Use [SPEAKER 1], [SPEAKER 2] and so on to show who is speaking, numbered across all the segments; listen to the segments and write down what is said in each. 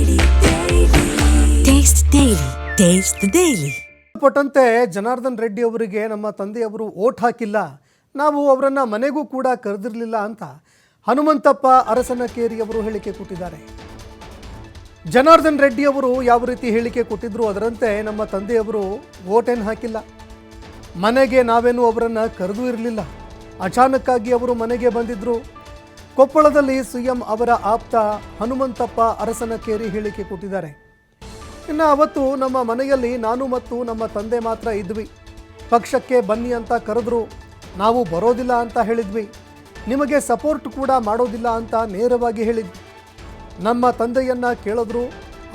[SPEAKER 1] Taste the Daily. Taste the Daily.
[SPEAKER 2] ಪಟ್ಟಂತೆ ಜನಾರ್ದನ್ ರೆಡ್ಡಿ ಅವರಿಗೆ ನಮ್ಮ ತಂದೆಯವರು ಓಟ್ ಹಾಕಿಲ್ಲ, ನಾವು ಅವರನ್ನು ಮನೆಗೂ ಕೂಡ ಕರೆದಿರಲಿಲ್ಲ ಅಂತ ಹನುಮಂತಪ್ಪ ಅರಸನಕೇರಿ ಅವರು ಹೇಳಿಕೆ ಕೊಟ್ಟಿದ್ದಾರೆ. ಜನಾರ್ದನ್ ರೆಡ್ಡಿ ಅವರು ಯಾವ ರೀತಿ ಹೇಳಿಕೆ ಕೊಟ್ಟಿದ್ರು ಅದರಂತೆ ನಮ್ಮ ತಂದೆಯವರು ಓಟ್ ಏನು ಹಾಕಿಲ್ಲ, ಮನೆಗೆ ನಾವೇನು ಅವರನ್ನು ಕರೆದೂ ಇರಲಿಲ್ಲ, ಅಚಾನಕ್ಕಾಗಿ ಅವರು ಮನೆಗೆ ಬಂದಿದ್ದರು. ಕೊಪ್ಪಳದಲ್ಲಿ ಸಿಎಂ ಅವರ ಆಪ್ತ ಹನುಮಂತಪ್ಪ ಅರಸನಕೇರಿ ಹೇಳಿಕೆ ಕೊಟ್ಟಿದ್ದಾರೆ. ಇನ್ನು ಅವತ್ತು ನಮ್ಮ ಮನೆಯಲ್ಲಿ ನಾನು ಮತ್ತು ನಮ್ಮ ತಂದೆ ಮಾತ್ರ ಇದ್ವಿ. ಪಕ್ಷಕ್ಕೆ ಬನ್ನಿ ಅಂತ ಕರೆದ್ರು, ನಾವು ಬರೋದಿಲ್ಲ ಅಂತ ಹೇಳಿದ್ವಿ. ನಿಮಗೆ ಸಪೋರ್ಟ್ ಕೂಡ ಮಾಡೋದಿಲ್ಲ ಅಂತ ನೇರವಾಗಿ ಹೇಳಿದ್ವಿ. ನಮ್ಮ ತಂದೆಯನ್ನು ಕೇಳಿದ್ರು,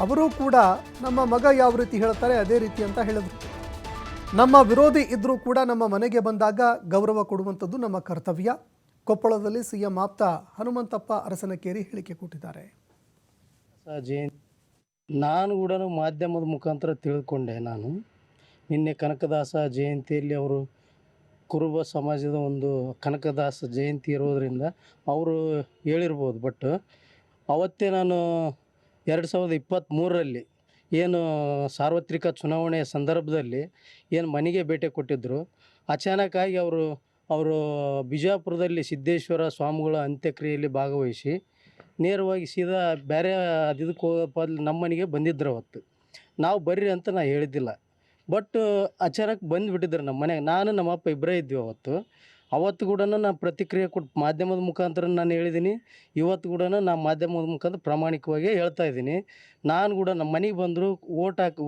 [SPEAKER 2] ಅವರೂ ಕೂಡ ನಮ್ಮ ಮಗ ಯಾವ ರೀತಿ ಹೇಳ್ತಾರೆ ಅದೇ ರೀತಿ ಅಂತ ಹೇಳಿದ್ರು. ನಮ್ಮ ವಿರೋಧಿ ಇದ್ದರೂ ಕೂಡ ನಮ್ಮ ಮನೆಗೆ ಬಂದಾಗ ಗೌರವ ಕೊಡುವಂಥದ್ದು ನಮ್ಮ ಕರ್ತವ್ಯ. ಕೊಪ್ಪಳದಲ್ಲಿ ಸಿಎಂ ಆಪ್ತ ಹನುಮಂತಪ್ಪ ಅರಸನಕೇರಿ ಹೇಳಿಕೆ ಕೊಟ್ಟಿದ್ದಾರೆ.
[SPEAKER 3] ನಾನು ಕೂಡ ಮಾಧ್ಯಮದ ಮುಖಾಂತರ ತಿಳ್ಕೊಂಡೆ. ನಾನು ನಿನ್ನೆ ಕನಕದಾಸ ಜಯಂತಿಯಲ್ಲಿ ಅವರು ಕುರುಬ ಸಮಾಜದ ಒಂದು ಕನಕದಾಸ ಜಯಂತಿ ಇರೋದರಿಂದ ಅವರು ಹೇಳಿರ್ಬೋದು. ಬಟ್ ಅವತ್ತೇ ನಾನು 2023ರಲ್ಲಿ ಏನು ಸಾರ್ವತ್ರಿಕ ಚುನಾವಣೆಯ ಸಂದರ್ಭದಲ್ಲಿ ಏನು ಮನೆಗೆ ಭೇಟಿ ಕೊಟ್ಟಿದ್ದರು, ಅಚಾನಕ್ಕಾಗಿ ಅವರು ಬಿಜಾಪುರದಲ್ಲಿ ಸಿದ್ದೇಶ್ವರ ಸ್ವಾಮಿಗಳ ಅಂತ್ಯಕ್ರಿಯೆಯಲ್ಲಿ ಭಾಗವಹಿಸಿ ನೇರವಾಗಿ ಸೀದಾ ಬೇರೆ ಇದಕ್ಕೆ ಹೋಗಪ್ಪ ನಮ್ಮ ಮನೆಗೆ ಬಂದಿದ್ದರು. ಅವತ್ತು ನಾವು ಬರ್ರಿ ಅಂತ ನಾನು ಹೇಳಿದ್ದಿಲ್ಲ, ಬಟ್ ಅಚಾನಕ್ ಬಂದುಬಿಟ್ಟಿದ್ರು ನಮ್ಮ ಮನೆಗೆ. ನಾನು ನಮ್ಮಪ್ಪ ಇಬ್ಬರೇ ಇದ್ವಿ ಅವತ್ತು ಕೂಡ ನಾನು ಪ್ರತಿಕ್ರಿಯೆ ಕೊಟ್ಟು ಮಾಧ್ಯಮದ ಮುಖಾಂತರ ನಾನು ಹೇಳಿದ್ದೀನಿ. ಇವತ್ತು ಕೂಡ ನಾನು ಮಾಧ್ಯಮದ ಮುಖಾಂತರ ಪ್ರಾಮಾಣಿಕವಾಗಿ ಹೇಳ್ತಾ ಇದ್ದೀನಿ. ನಾನು ಕೂಡ ನಮ್ಮ ಮನೆಗೆ ಬಂದರು, ಓಟ್ ಹಾಕಿ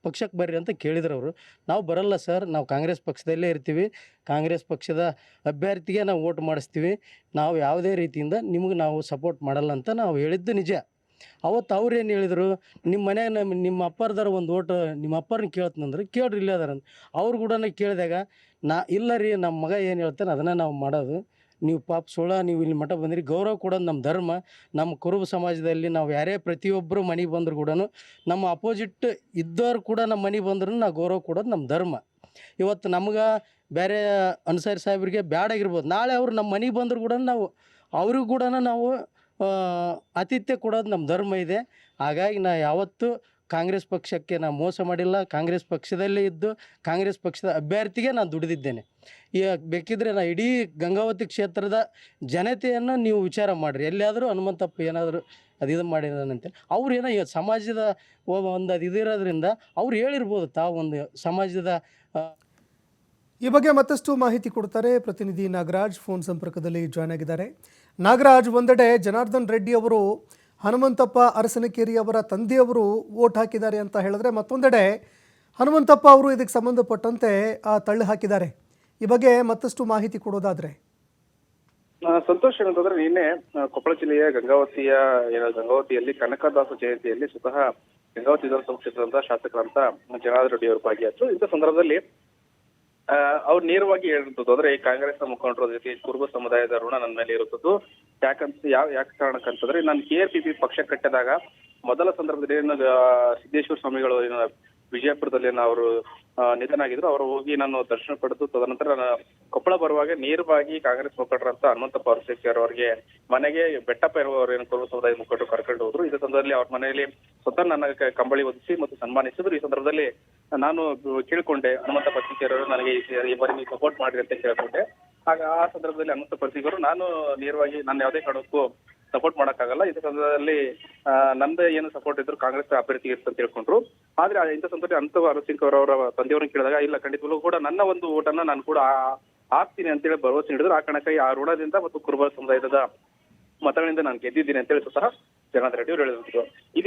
[SPEAKER 3] ಪಕ್ಷಕ್ಕೆ ಬರ್ರಿ ಅಂತ ಕೇಳಿದ್ರು ಅವರು. ನಾವು ಬರಲ್ಲ ಸರ್, ನಾವು ಕಾಂಗ್ರೆಸ್ ಪಕ್ಷದಲ್ಲೇ ಇರ್ತೀವಿ, ಕಾಂಗ್ರೆಸ್ ಪಕ್ಷದ ಅಭ್ಯರ್ಥಿಗೆ ನಾವು ಓಟ್ ಮಾಡಿಸ್ತೀವಿ, ನಾವು ಯಾವುದೇ ರೀತಿಯಿಂದ ನಿಮಗೆ ನಾವು ಸಪೋರ್ಟ್ ಮಾಡಲ್ಲ ಅಂತ ನಾವು ಹೇಳಿದ್ದು ನಿಜ. ಅವತ್ತು ಅವ್ರು ಏನು ಹೇಳಿದರು, ನಿಮ್ಮ ಮನ್ಯಾಗ ನಿಮ್ಮ ಅಪ್ಪರ್ದಾರ ಒಂದು ಓಟು ನಿಮ್ಮ ಅಪ್ಪರನ್ನ ಕೇಳ್ತಂದ್ರೆ ಕೇಳ್ರಿ ಇಲ್ಲೇ ಅದಾರ ಅಂತ. ಅವ್ರು ಕೂಡ ಕೇಳಿದಾಗ ಇಲ್ಲ ರೀ, ನಮ್ಮ ಮಗ ಏನು ಹೇಳ್ತಾನೆ ಅದನ್ನು ನಾವು ಮಾಡೋದು, ನೀವು ಪಾಪ ನೀವು ಇಲ್ಲಿ ಮಠ ಬಂದಿರಿ, ಗೌರವ ಕೊಡೋದು ನಮ್ಮ ಧರ್ಮ. ನಮ್ಮ ಕುರುಬ ಸಮಾಜದಲ್ಲಿ ನಾವು ಯಾರೇ ಪ್ರತಿಯೊಬ್ಬರು ಮನೆಗೆ ಬಂದರೂ ಕೂಡ ನಮ್ಮ ಅಪೋಸಿಟ್ ಇದ್ದವ್ರು ಕೂಡ ನಮ್ಮ ಮನೆಗೆ ಬಂದ್ರೂ ನಾವು ಗೌರವ ಕೊಡೋದು ನಮ್ಮ ಧರ್ಮ. ಇವತ್ತು ನಮ್ಗೆ ಬೇರೆ ಅನ್ಸಾರಿ ಸಾಹೇಬ್ರಿಗೆ ಬ್ಯಾಡಾಗಿರ್ಬೋದು, ನಾಳೆ ಅವರು ನಮ್ಮ ಮನೆಗೆ ಬಂದರೂ ಕೂಡ ನಾವು ಅವ್ರಿಗೂ ಕೂಡ ನಾವು ಆತಿಥ್ಯ ಕೊಡೋದು ನಮ್ಮ ಧರ್ಮ ಇದೆ. ಹಾಗಾಗಿ ನಾನು ಯಾವತ್ತೂ ಕಾಂಗ್ರೆಸ್ ಪಕ್ಷಕ್ಕೆ ನಾನು ಮೋಸ ಮಾಡಿಲ್ಲ. ಕಾಂಗ್ರೆಸ್ ಪಕ್ಷದಲ್ಲೇ ಇದ್ದು ಕಾಂಗ್ರೆಸ್ ಪಕ್ಷದ ಅಭ್ಯರ್ಥಿಗೆ ನಾನು ದುಡಿದಿದ್ದೇನೆ. ಈಗ ಬೇಕಿದ್ದರೆ ನಾನು ಇಡೀ ಗಂಗಾವತಿ ಕ್ಷೇತ್ರದ ಜನತೆಯನ್ನು ನೀವು ವಿಚಾರ ಮಾಡಿರಿ, ಎಲ್ಲಿಯಾದರೂ ಹನುಮಂತಪ್ಪ ಏನಾದರೂ ಇದು ಮಾಡಿದಾನಂತೇಳಿ. ಅವ್ರು ಏನೋ ಸಮಾಜದ ಒಂದು ಅದು ಇದಿರೋದ್ರಿಂದ ಅವ್ರು ಹೇಳಿರ್ಬೋದು, ತಾವು ಒಂದು ಸಮಾಜದ
[SPEAKER 2] ಈ ಬಗ್ಗೆ ಮತ್ತಷ್ಟು ಮಾಹಿತಿ ಕೊಡ್ತಾರೆ ಪ್ರತಿನಿಧಿ ನಾಗರಾಜ್ ಫೋನ್ ಸಂಪರ್ಕದಲ್ಲಿ ಜಾಯ್ನ್ ಆಗಿದ್ದಾರೆ. ನಾಗರಾಜ್, ಒಂದೆಡೆ ಜನಾರ್ದನ್ ರೆಡ್ಡಿ ಅವರು ಹನುಮಂತಪ್ಪ ಅರಸನಕೇರಿ ಅವರ ತಂದೆಯವರು ಓಟ್ ಹಾಕಿದ್ದಾರೆ ಅಂತ ಹೇಳಿದ್ರೆ, ಮತ್ತೊಂದೆಡೆ ಹನುಮಂತಪ್ಪ ಅವರು ಇದಕ್ಕೆ ಸಂಬಂಧಪಟ್ಟಂತೆ ತಳ್ಳಿ ಹಾಕಿದ್ದಾರೆ. ಈ ಬಗ್ಗೆ ಮತ್ತಷ್ಟು ಮಾಹಿತಿ ಕೊಡೋದಾದ್ರೆ.
[SPEAKER 4] ಸಂತೋಷ ಏನಂತಂದ್ರೆ, ನಿನ್ನೆ ಕೊಪ್ಪಳ ಜಿಲ್ಲೆಯ ಗಂಗಾವತಿಯಲ್ಲಿ ಕನಕದಾಸ ಜಯಂತಿಯಲ್ಲಿ ಸ್ವತಃ ಗಂಗಾವತಿ ವಿಧಾನಸಭಾ ಕ್ಷೇತ್ರದ ಶಾಸಕರಂತ ಜನಾರ್ದನ್ ರೆಡ್ಡಿ ಅವರು ಭಾಗಿಯಾದ್ರು. ಇಂಥ ಸಂದರ್ಭದಲ್ಲಿ ಅವ್ರು ನೇರವಾಗಿ ಹೇಳಿರುತ್ತದೆ, ಅಂದ್ರೆ ಕಾಂಗ್ರೆಸ್ನ ಮುಖಂಡರ ಜೊತೆ ಕುರುಬ ಸಮುದಾಯದ ಋಣ ನನ್ನ ಮೇಲೆ ಇರುತ್ತದ್ದು. ಯಾಕೆ ಕಾರಣಕ್ಕಂತಂದ್ರೆ, ನಾನು KRPP ಪಕ್ಷ ಕಟ್ಟಿದಾಗ ಮೊದಲ ಸಂದರ್ಭದಲ್ಲಿ ಏನು ಸಿದ್ದೇಶ್ವರ ಸ್ವಾಮಿಗಳು ಏನು ವಿಜಯಪುರದಲ್ಲಿ ಅವರು ನಿಧನ ಆಗಿದ್ರು, ಅವರು ಹೋಗಿ ನಾನು ದರ್ಶನ ಪಡೆದು ತದನಂತರ ನಾನು ಕೊಪ್ಪಳ ಬರುವಾಗ ನೇರವಾಗಿ ಕಾಂಗ್ರೆಸ್ ಮುಖಂಡರಂತ ಹನುಮಂತಪ್ಪ ಅರಸನಕೇರಿ ಅವರಿಗೆ ಮನೆಗೆ ಬೆಟ್ಟಪ್ಪ ಇರುವವರು ಏನು ಕುರುಬ ಸಮುದಾಯದ ಮುಖಂಡರು ಕರ್ಕೊಂಡು ಹೋದ್ರು. ಇದೇ ಸಂದರ್ಭದಲ್ಲಿ ಅವ್ರ ಮನೆಯಲ್ಲಿ ಸ್ವತಃ ನನ್ನ ಕಂಬಳಿ ಹೊದಿಸಿ ಮತ್ತು ಸನ್ಮಾನಿಸಿದ್ರು. ಈ ಸಂದರ್ಭದಲ್ಲಿ ನಾನು ಕೇಳ್ಕೊಂಡೆ, ಹನುಮಂತಪ್ಪ ಅರಸನಕೇರಿ ಅವರು ನನಗೆ ಈ ಬಾರಿ ನೀವು ಸಪೋರ್ಟ್ ಮಾಡ್ರಿ ಅಂತ ಕೇಳ್ಕೊಂಡೆ. ಆಗ ಆ ಸಂದರ್ಭದಲ್ಲಿ ಹನುಮಂತಪ್ಪ ಅರಸನಕೇರಿ ನಾನು ನೇರವಾಗಿ ನಾನು ಯಾವುದೇ ಕಾರಣಕ್ಕೂ ಸಪೋರ್ಟ್ ಮಾಡೋಕ್ಕಾಗಲ್ಲ, ಇಂಥ ಸಂದರ್ಭದಲ್ಲಿ ನಂದು ಏನು ಸಪೋರ್ಟ್ ಇದ್ರು ಕಾಂಗ್ರೆಸ್ ಅಭ್ಯರ್ಥಿ ಇರುತ್ತೆ ಅಂತ ಹೇಳ್ಕೊಂಡ್ರು. ಆದ್ರೆ ಇಂಥ ಸಂದರ್ಭದಲ್ಲಿ ಹನುಮಂತಪ್ಪ ಅರಸನಕೇರಿ ಅವರ ತಂದೆಯವ್ರನ್ನ ಕೇಳಿದಾಗ, ಇಲ್ಲ ಖಂಡಿತವೂ ಕೂಡ ನನ್ನ ಒಂದು ಓಟನ್ನ ನಾನು ಕೂಡ ಹಾಕ್ತೀನಿ ಅಂತೇಳಿ ಭರವಸೆ ನೀಡಿದ್ರು. ಆ ಕಾರಣಕ್ಕಾಗಿ ಆ ಋಣದಿಂದ ಮತ್ತು ಕುರುಬ ಸಮುದಾಯದ ಮತಗಳಿಂದ ನಾನು ಗೆದ್ದಿದ್ದೀನಿ ಅಂತೇಳಿ ಸ್ವತಃ ಜನಾರ್ದನ್ ರೆಡ್ಡಿ ಅವರು ಹೇಳಿದ್ರು.